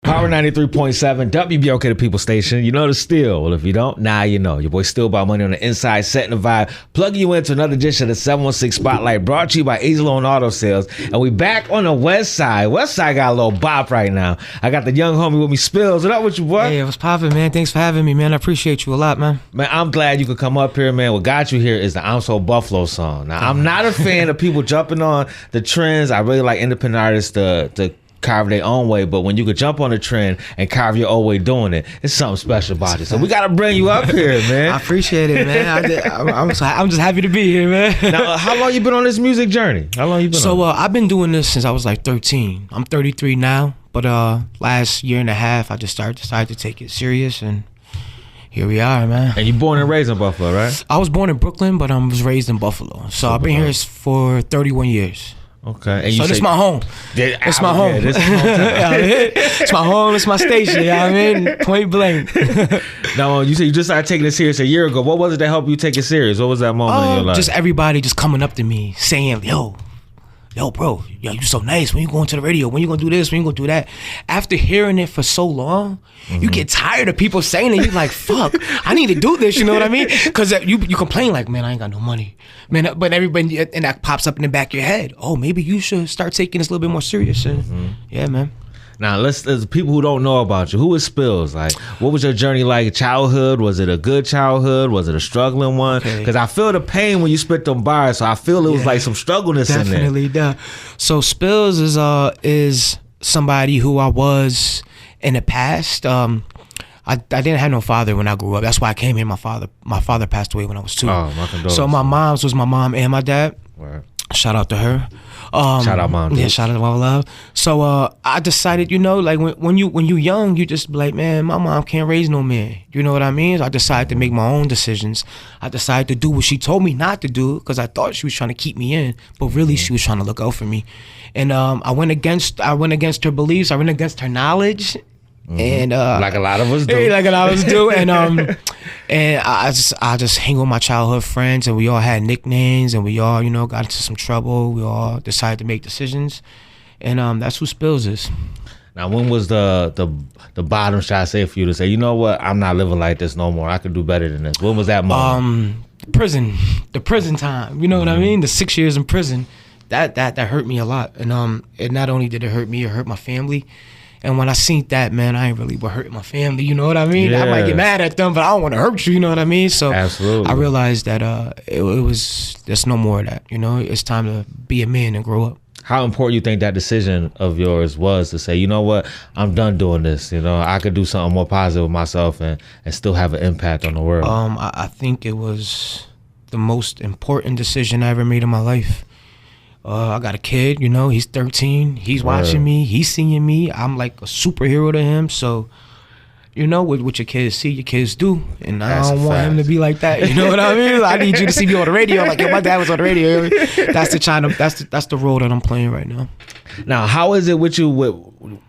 Power 93.7, WBOK the People Station. You know the steal. Well, if you don't, now you know. Your boy Still About Money on the inside, setting the vibe, plugging you into another edition of the 716 Spotlight, brought to you by Easy Loan Auto Sales. And we back on the West Side. West Side got a little bop right now. I got the young homie with me, Spillz. What up with you, boy? Hey, what's poppin', man? Thanks for having me, man. I appreciate you a lot, man. Man, I'm glad you could come up here, man. What got you here is the I'm So Buffalo song. Now, I'm not a fan of people jumping on the trends. I really like independent artists to carve their own way, but when you could jump on a trend and carve your own way doing it, it's something special about it. So we gotta bring you up here, man. I appreciate it, man. I'm just happy to be here, man. Now, how long you been on this music journey? How long you been on? I've been doing this since I was like 13. I'm 33 now, but last year and a half, I just decided to take it serious, and here we are, man. And you born and raised in Buffalo, right? I was born in Brooklyn, but I was raised in Buffalo. So I've been here for 31 years. Okay. And so this is my home. It's my home. This is hometown. It's my home. It's my station. You know what I mean? Point blank. Now, you said you just started taking it serious a year ago. What was it that helped you take it serious? What was that moment in your life? Just everybody just coming up to me saying, yo, bro, yo, you so nice. When you going to the radio? When you gonna do this? When you gonna do that? After hearing it for so long, you get tired of people saying it. You're like, fuck, I need to do this. You know what I mean? Because you complain like, man, I ain't got no money, man. But everybody, and that pops up in the back of your head. Oh, maybe you should start taking this a little bit more serious. And yeah, man. Now, there's people who don't know about you. Who is Spillz? Like, what was your journey like? Childhood? Was it a good childhood? Was it a struggling one? Because I feel the pain when you spit them bars, so I feel it was like some struggleness in there. Definitely, So Spillz is somebody who I was in the past. I didn't have no father when I grew up. That's why I came here. My father passed away when I was 2. Oh, my condolences. So my mom's was my mom and my dad. Right. Shout out to her. Shout out, mom. Yeah, shout out to my love. So I decided, like when you young, you just be like, man, my mom can't raise no man. You know what I mean? So I decided to make my own decisions. I decided to do what she told me not to do because I thought she was trying to keep me in, but really she was trying to look out for me. And I went against her beliefs. I went against her knowledge. And like a lot of us do. And I just hang with my childhood friends, and we all had nicknames, and we all got into some trouble. We all decided to make decisions, and that's who Spillz is. Now, when was the bottom, should I say, for you to say, you know what, I'm not living like this no more, I could do better than this? When was that moment? The prison time. You know what I mean? The 6 years in prison, that hurt me a lot, and not only did it hurt me, it hurt my family. And when I seen that, man, I ain't really hurting my family, you know what I mean? Yeah. I might get mad at them, but I don't want to hurt you, you know what I mean? So absolutely. I realized that there's no more of that, It's time to be a man and grow up. How important you think that decision of yours was to say, you know what, I'm done doing this, I could do something more positive with myself and still have an impact on the world? I think it was the most important decision I ever made in my life. I got a kid, he's 13. He's watching me. He's seeing me. I'm like a superhero to him. So, what your kids see, your kids do. And I don't want him to be like that. You know what I mean? I need you to see me on the radio. Like, yo, my dad was on the radio. That's the role that I'm playing right now. Now, how is it with you with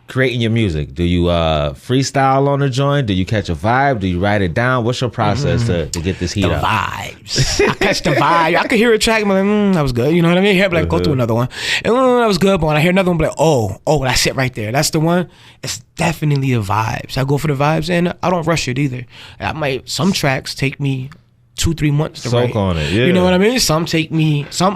creating your music? Do you freestyle on the joint? Do you catch a vibe? Do you write it down? What's your process to get this heat up? The vibes. I catch the vibe. I could hear a track and I'm like, that was good. You know what I mean? Here, like, go through another one. And that was good. But when I hear another one, I'm like, oh, that's it right there. That's the one. It's definitely the vibes. I go for the vibes, and I don't rush it either. Some tracks take me 2-3 months to write. On it, yeah. You know what I mean? Some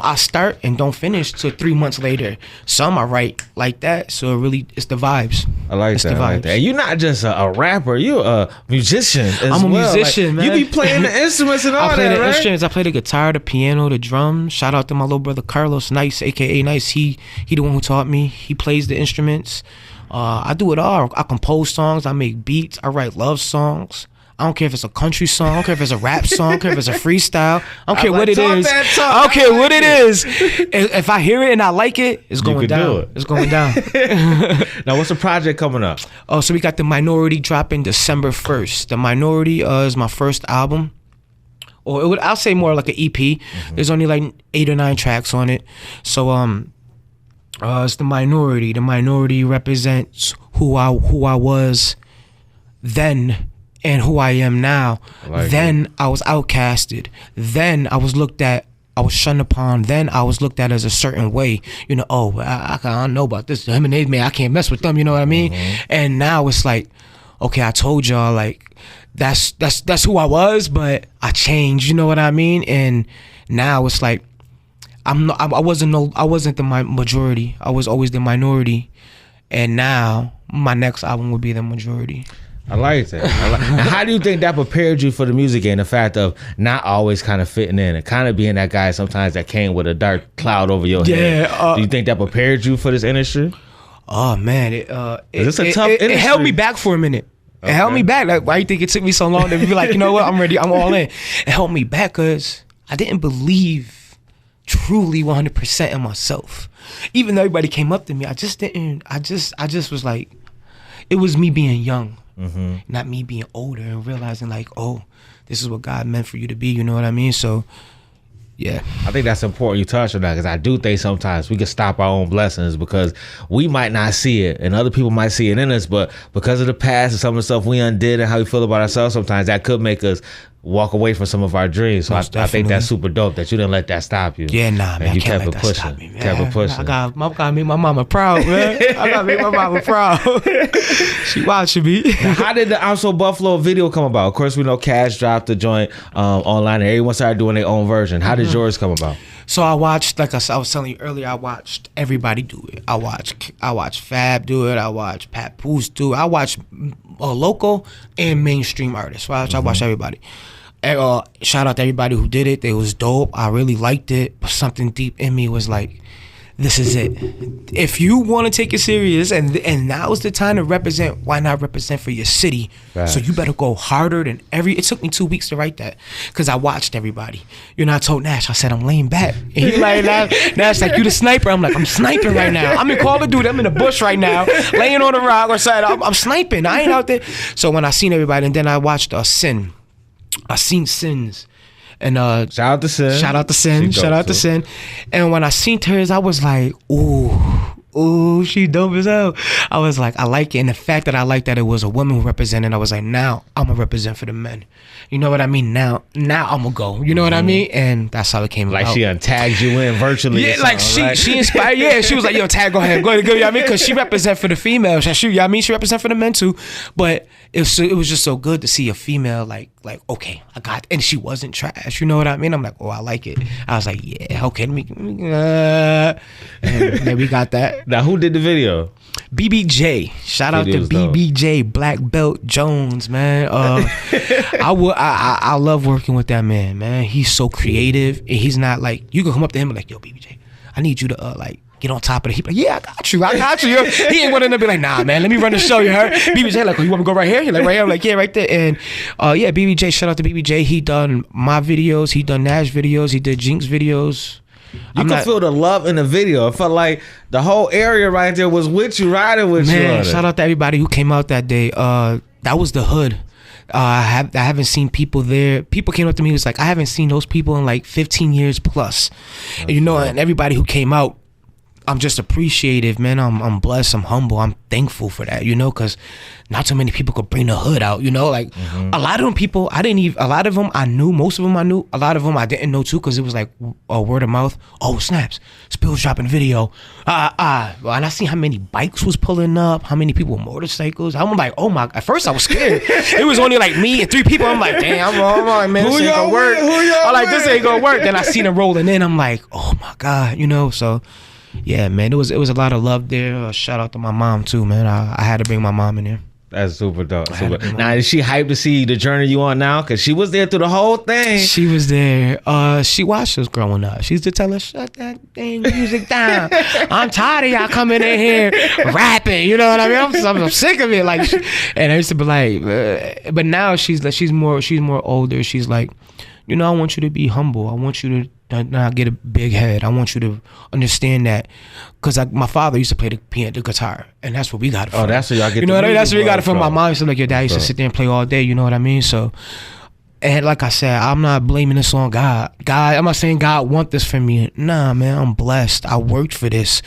I start and don't finish till 3 months later. Some I write like that. So it's the vibes. I like that. And you're not just a rapper, you're a musician as well. I'm a musician, man. You be playing the instruments and all that, I play the right? instruments. I play the guitar, the piano, the drums. Shout out to my little brother Carlos Nice, aka Nice. He the one who taught me. He plays the instruments. I do it all. I compose songs. I make beats. I write love songs. I don't care if it's a country song. I don't care if it's a rap song. I don't care if it's a freestyle. I don't care what it is. I don't care what it is. If I hear it and I like it, it's going down. It's going down. Now, what's the project coming up? Oh, so we got The Minority dropping December 1st. The Minority is my first album. Or I'll say more like an EP. There's only like 8 or 9 tracks on it. So it's The Minority. The Minority represents who I was then and who I am now. Then I was outcasted. Then I was looked at I was shunned upon. Then I was looked at as a certain way. You know, oh, I don't know about this. Him and his man, I can't mess with them. You know what I mean? And now it's like, okay, I told y'all, like, that's who I was, but I changed. You know what I mean? And now it's like, I wasn't the majority. I was always the minority. And now my next album will be the majority. I like that. Now, how do you think that prepared you for the music game? The fact of not always kind of fitting in and kind of being that guy sometimes that came with a dark cloud over your head. Do you think that prepared you for this industry? Oh man, it's a tough industry. It held me back for a minute. It held me back. Like, why you think it took me so long to be like, you know what, I'm ready, I'm all in. It held me back because I didn't believe truly 100% in myself. Even though everybody came up to me, I just was like, it was me being young. Not me being older and realizing like, oh, this is what God meant for you to be. You know what I mean? So, yeah. I think that's important you touch on that, because I do think sometimes we can stop our own blessings because we might not see it and other people might see it in us, but because of the past and some of the stuff we undid and how we feel about ourselves, sometimes that could make us walk away from some of our dreams. So I think that's super dope that you didn't let that stop you. Yeah, nah, man. You can't kept let it that pushing. stop me, man. Kept it pushing. I gotta make my mama proud, man. I gotta make my mama proud. She watching me. Now, how did the I'm So Buffalo video come about? Of course, we know Cash dropped the joint online and everyone started doing their own version. How did yours come about? So I watched, like I was telling you earlier, I watched everybody do it. I watched Fab do it. I watched Pat Poose do it. I watched local and mainstream artists. I watched everybody. Shout out to everybody who did it. It was dope. I really liked it. But something deep in me was like, this is it. If you want to take it serious, and now's the time to represent, why not represent for your city? Facts. So you better go harder than it took me 2 weeks to write that because I watched everybody. You know, I told Nash, I said, I'm laying back. And he like, Nash like, you the sniper? I'm like, I'm sniping right now. I'm in Call of Duty. I'm in the bush right now, laying on a rock or something. I'm sniping. I ain't out there. So when I seen everybody, and then I watched Sin. I seen Sins, and shout out to Sin. Shout out to Sin. Shout out to Sin. And when I seen hers, I was like, ooh, she dope as hell. I was like, I like it. And the fact that I like that it was a woman who represented, I was like, now I'm gonna represent for the men. You know what I mean? Now I'm gonna go. You know what I mean? And that's how it came about. Like she untagged you in virtually. Yeah, like she inspired. Yeah, she was like, yo, tag, go ahead. You know what I mean? Because she represent for the females. You know what I mean? She represent for the men too. But it was just so good to see a female like okay, I got, and she wasn't trash. You know what I mean? I'm like, oh, I like it. I was like, yeah, okay, let me and then we got that. Now, who did the video? BBJ. Shout out to BBJ, Black Belt Jones, man. I love working with that man. He's so creative. And he's not like, you can come up to him and like, yo, BBJ, I need you to like get on top of it. He like, yeah, I got you. He ain't wanting to be like, nah, man, let me run the show. You heard? BBJ like, oh, you want me to go right here? He like, right here? I'm like, yeah, right there. And yeah, BBJ, shout out to BBJ. He done my videos. He done Nash videos. He did Jinx videos. You can feel the love in the video. It felt like the whole area right there was with you, riding with you. Man, shout out to everybody who came out that day. That was the hood. I haven't seen people there. People came up to me, was like, I haven't seen those people in like 15 years plus. And, you know, and everybody who came out, I'm just appreciative, man. I'm blessed. I'm humble. I'm thankful for that, you know, because not so many people could bring the hood out, you know. Like a lot of them people, a lot of them I knew. Most of them I knew. A lot of them I didn't know too, because it was like a word of mouth. Oh, snaps. Spillz dropping video. Well, and I see how many bikes was pulling up, how many people with motorcycles. I'm like, oh my. At first I was scared. It was only like me and 3 people. I'm like, damn, I'm like, man, this ain't gonna work. I'm like, this ain't gonna work. Then I seen them rolling in. I'm like, oh my God, you know. So yeah, man, it was a lot of love there. Shout out to my mom too, man. I had to bring my mom in there. That's super dope. Now, is she hyped to see the journey you on now? Because she was there through the whole thing. She was there. She watched us growing up. She used to tell us, shut that dang music down. I'm tired of y'all coming in here rapping. You know what I mean? I'm sick of it. Like, and I used to be like, but now she's more older. She's like, you know, I want you to be humble. I want you to not get a big head. I want you to understand that, because my father used to play the piano, the guitar, and that's what we got it from. Oh, that's where y'all get. You know what I mean? That's where we got it from. My mom used to like, your dad used to sit there and play all day. You know what I mean? So And like I said, I'm not blaming this on God. I'm not saying God want this for me. Nah, man, I'm blessed. I worked for this.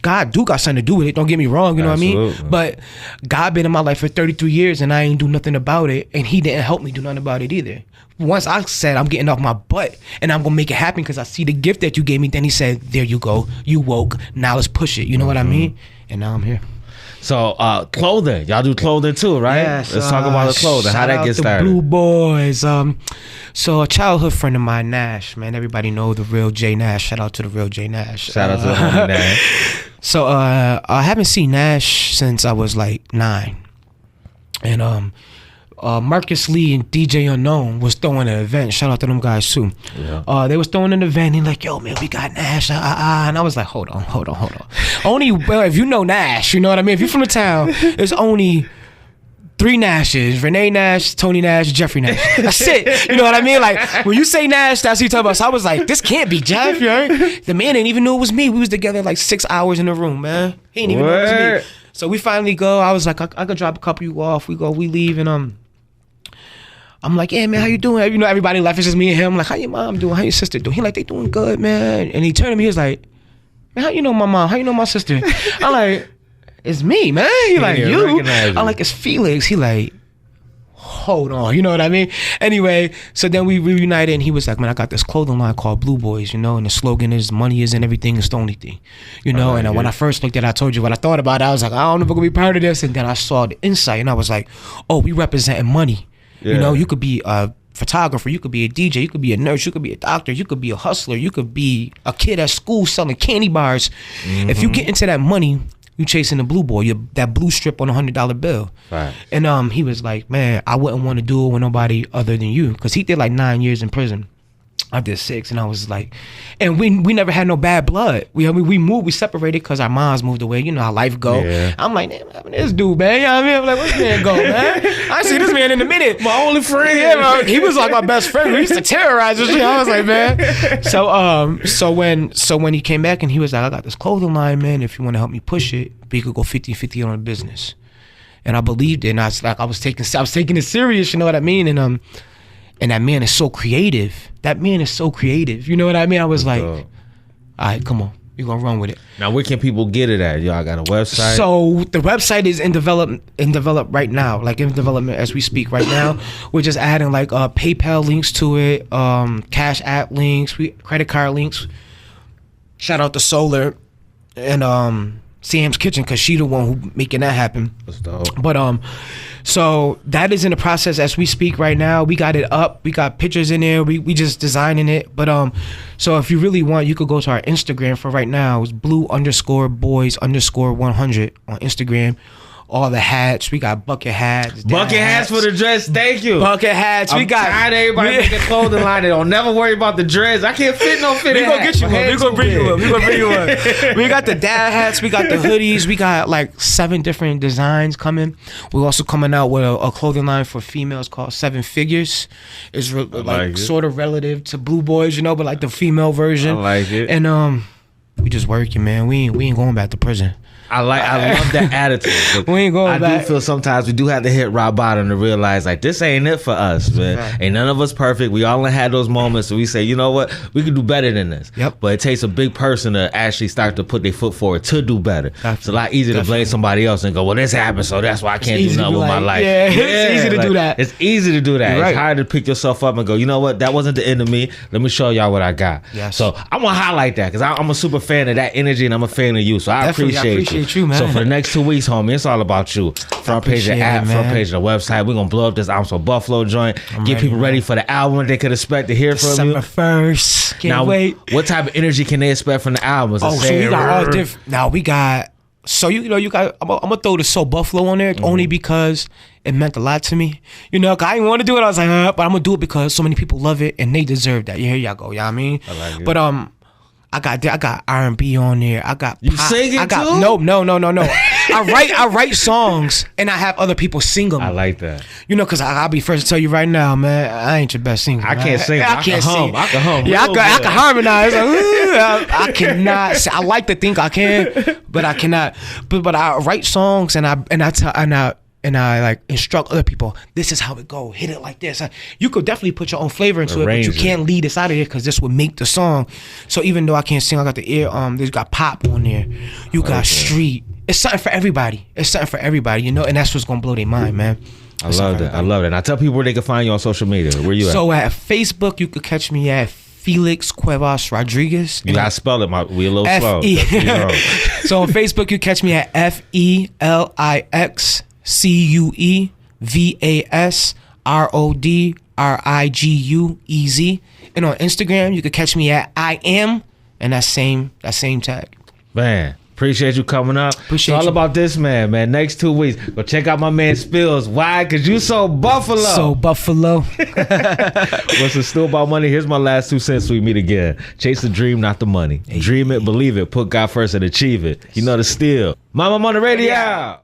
God do got something to do with it. Don't get me wrong, you know Absolutely. what I mean? But God been in my life for 33 years and I ain't do nothing about it. And he didn't help me do nothing about it either. Once I said I'm getting off my butt and I'm gonna make it happen because I see the gift that you gave me, then he said, there you go. You woke. Now let's push it. You know what I mean? And now I'm here. So clothing, y'all do clothing too, right? Yes, Let's talk about the clothing. How that get started? Blue Boys. So a childhood friend of mine, Nash, man. Everybody know the real J Nash. Shout out to the real J Nash. Shout out to the homie Nash. So I haven't seen Nash since I was like 9, and Marcus Lee and DJ Unknown was throwing an event. Shout out to them guys too. Yeah. They was throwing an event and like, yo man, we got Nash. And I was like, hold on. Only if you know Nash, you know what I mean? If you're from the town, there's only 3 Nashes: Renee Nash, Tony Nash, Jeffrey Nash. That's it. You know what I mean? Like when you say Nash, that's what you talk about. So I was like, this can't be Jeff, right? The man didn't even know it was me. We was together like 6 hours in the room, man. He didn't even know it was me. So we finally go. I was like, I could drop a couple of you off. We leave, and I'm like, yeah, man, how you doing? You know, everybody left. It's just me and him. I'm like, how your mom doing? How your sister doing? He like, they doing good, man. And he turned to me. He was like, man, how you know my mom? How you know my sister? I'm like, it's me, man. He like, you? I'm like, it's Felix. He like, hold on. You know what I mean? Anyway, so then we reunited, and he was like, man, I got this clothing line called Blue Boys, you know, and the slogan is money isn't everything, it's the only thing. You know, and when I first looked at it, I told you what I thought about it. I was like, I don't know if I'm going to be part of this. And then I saw the insight, and I was like, oh, we representing money. Yeah. You know, you could be a photographer, you could be a DJ, you could be a nurse, you could be a doctor, you could be a hustler, you could be a kid at school selling candy bars. Mm-hmm. If you get into that money, you chasing the blue boy, that blue strip on $100 bill. Right. And he was like, man, I wouldn't want to do it with nobody other than you, because he did like 9 years in prison. I did 6, and I was like, and we never had no bad blood. We moved, we separated because our moms moved away. You know how life go. Yeah. I'm like, damn, what happened to this dude, man? You know what I mean? I'm like, where's this man go, man? I see this man in a minute. My only friend. Yeah, man, he was like my best friend. We used to terrorize us. I was like, man. So when he came back and he was like, I got this clothing line, man. If you want to help me push it, we could go 50-50 on the business. And I believed it. And I was taking it serious. You know what I mean? And that man is so creative. You know what I mean? I was like, all right, come on. We're going to run with it. Now, where can people get it at? Y'all got a website? So the website is in development right now, like in development as we speak right now. We're just adding like PayPal links to it, Cash App links, credit card links. Shout out to Solar and Sam's Kitchen, because she the one who making that happen. That's dope. But so that is in the process as we speak right now. We got it up. We got pictures in there. We just designing it. But so if you really want, you could go to our Instagram for right now. It's blue_boys_100 on Instagram. All the hats. We got bucket hats. Bucket hats for the dress. Thank you. Bucket hats. I'm tired of everybody making clothing line. They don't never worry about the dress. I can't fit no fitted hat. We gonna get you one. We gonna bring you one. We got the dad hats. We got the hoodies. We got like 7 different designs coming. We're also coming out with a clothing line for females called 7 Figures. It's like sort of relative to Blue Boys, you know, but like the female version. I like it. And we just working, man. We ain't going back to prison. I love that attitude. We ain't going back. I do feel sometimes we do have to hit rock bottom to realize like this ain't it for us, man. Right. Ain't none of us perfect. We all had those moments, so we say, you know what, we can do better than this. Yep. But it takes a big person to actually start to put their foot forward to do better. Definitely. It's a lot easier to blame somebody else and go, well, this happened, so that's why I can't do nothing with my life. Yeah, it's easy to do that. It's easy to do that. Right. It's hard to pick yourself up and go, you know what, that wasn't the end of me. Let me show y'all what I got. Yes. So I'm gonna highlight that because I'm a super fan of that energy and I'm a fan of you. So I appreciate you, man. So for the next 2 weeks, homie, it's all about you. Front page of the app, front page of the website. We're gonna blow up this I'm So Buffalo joint. Get people ready for the album they could expect to hear from you. December 1st. Can't wait. What type of energy can they expect from the album? So we got all different. Now we got. So you got. I'm gonna throw the So Buffalo on there only because it meant a lot to me. You know, 'cause I didn't want to do it. I was like, but I'm gonna do it because so many people love it and they deserve that. Here y'all go. You know what I mean? I like it. But I got R&B on there. I got you sing it too? No. I write songs and I have other people sing them. I like that. You know, because I'll be first to tell you right now, man, I ain't your best singer. I can't sing. I can hum. I can hum. Yeah, I can harmonize. I cannot. I like to think I can, but I cannot. But I write songs and I and I like instruct other people, this is how it go, hit it like this. You could definitely put your own flavor into Arrange it, but you can't lead this out of here because this would make the song. So even though I can't sing, I got the ear, there's got pop on there. You got street. It's something for everybody. It's something for everybody, you know, and that's what's gonna blow their mind, man. I love that. I love it. Now tell people where they can find you on social media. Where you at? So at Facebook, you could catch me at Felix Cuevas Rodriguez. You gotta spell it. We a little slow. So on Facebook, you catch me at FELIXCUEVASRODRIGUEZ. And on Instagram, you could catch me at I am, and that same tag. Man. Appreciate you coming up. Appreciate it's all you. about this man. Next 2 weeks, go check out my man Spillz. Why? Because you so buffalo. So buffalo. What's it still about money? Here's my last 2 cents. We meet again. Chase the dream, not the money. Dream it, believe it. Put God first and achieve it. You know the steal. Mama on the radio.